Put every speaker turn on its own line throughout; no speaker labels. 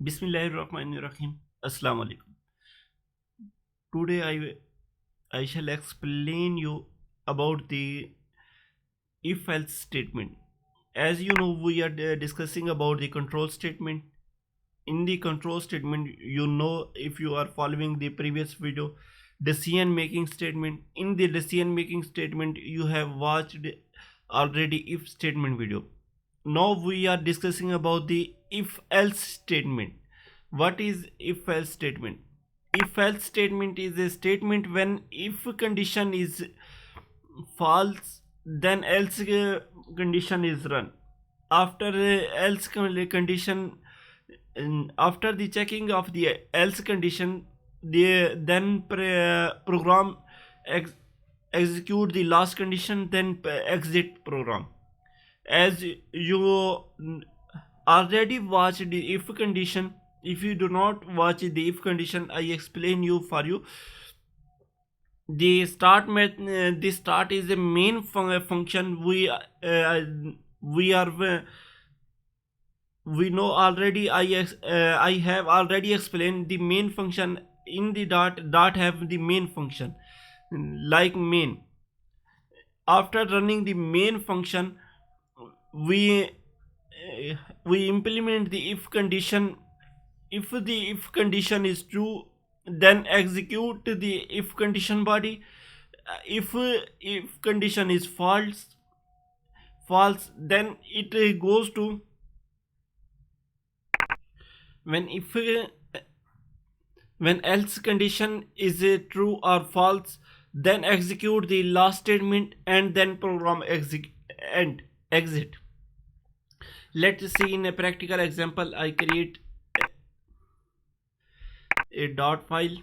Bismillahirrahmanirrahim. Assalamu alaikum. Today I shall explain you about the if else statement. As you know, we are discussing about the control statement. In the control statement, you know, if you are following the previous video, decision making statement. In the decision making statement, you have watched already if statement video. Now we are discussing about the if else statement. What is if else statement? If else statement is a statement when if condition is false, then else condition is run. After else condition, after the checking of the else condition, then program execute the last condition, then exit program. As you already watched the if condition, if you do not watch the if condition, I explain you for you. The start the start is the main function. We know already. I have already explained the main function. In the dot have the main function like main. After running the main function, we implement the if condition. If the if condition is true, then execute the if condition body. If condition is false, then it goes to when else condition is true or false, then execute the last statement and then program exit. Let's see in a practical example. I create a dot file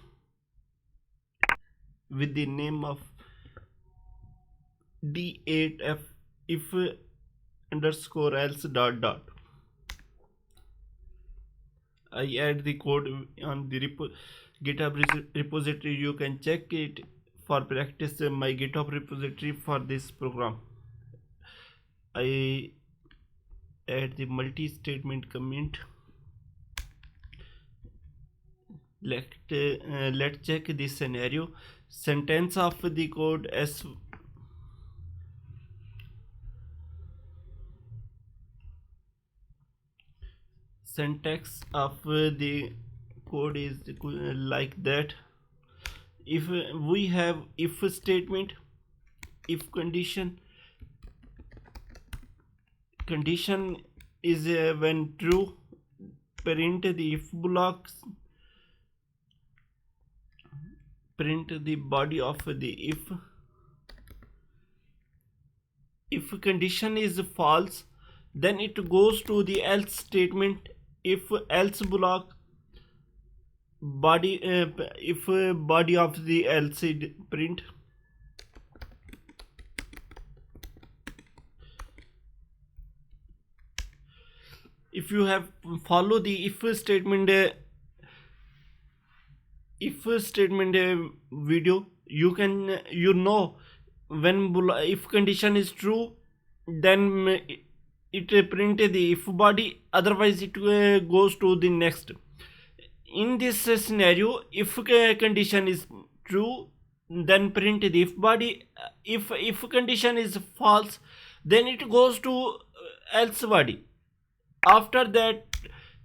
with the name of d8f if underscore else dot. I add the code on the GitHub repository. You can check it for practice. My GitHub repository for this program. I add the multi-statement comment. Let's check this scenario. Sentence of the code as syntax of the code is like that. If we have if statement, if condition is when true, print the if blocks, print the body of the if condition is false, then it goes to the else statement. If else block body, if body of the else print. If you have follow the if statement video, you know when if condition is true, then it print the if body, otherwise it goes to the next. In this scenario, if condition is true, then print the if body. If condition is false, then it goes to else body. After that,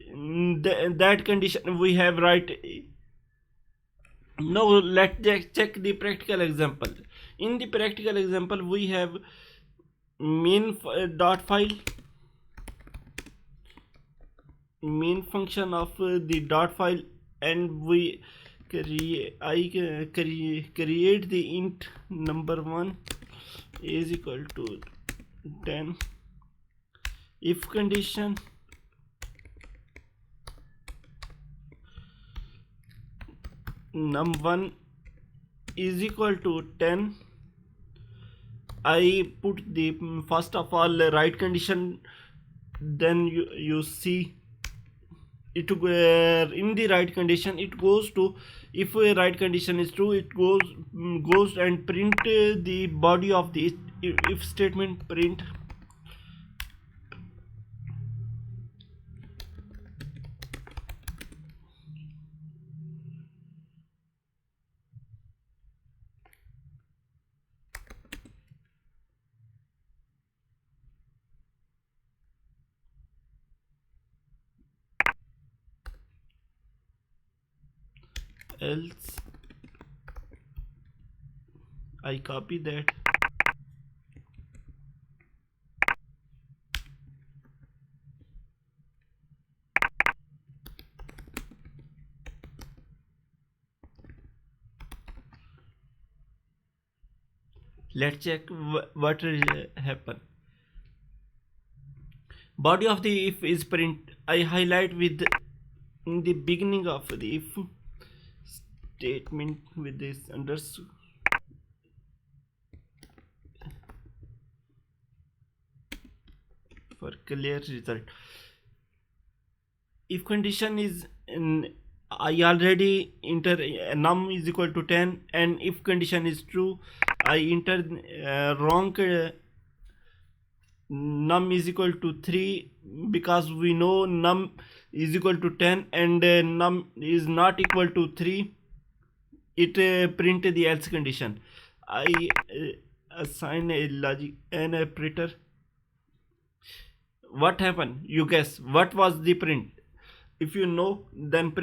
that condition we have right. Now let's check the practical example. In the practical example, we have main dot file, main function of the dot file, and we create the int number 1 is equal to 10. If condition num1 is equal to 10, I put the first of all right condition, then you see it in the right condition it goes to, if a right condition is true, it goes and print the body of the if statement, print else I copy that. Let's check what happen. Body of the if is print. I highlight with in the beginning of the if statement with this underscore for clear result. If condition is in, I already enter num is equal to 10, and if condition is true, I enter wrong num is equal to 3, because we know num is equal to 10 and num is not equal to 3. It print the else condition. I assign a logic an operator. What happened? You guess what was the print? If you know, then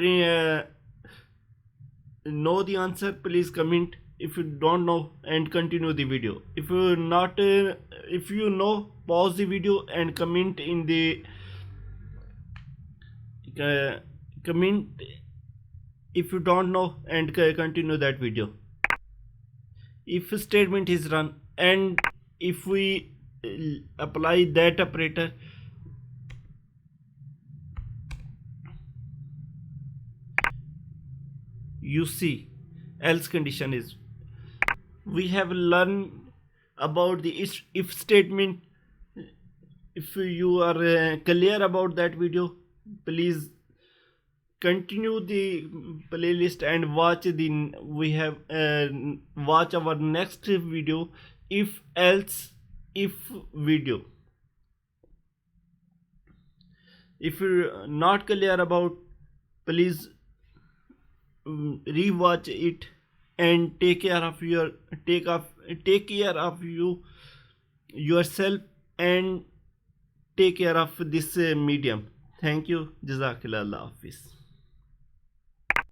know the answer, please comment. If you don't know, and continue the video. If you not if you know, pause the video and comment in the comment if you don't know, and continue that video. If statement is run, and if we apply that operator, you see else condition is. We have learned about the if statement. If you are clear about that video, please continue the playlist and watch the we have watch our next video, if else if video. If you're not clear about, please rewatch it and take care of your take care of you yourself, and take care of this medium. Thank you. Jazakallah. Allah Hafiz.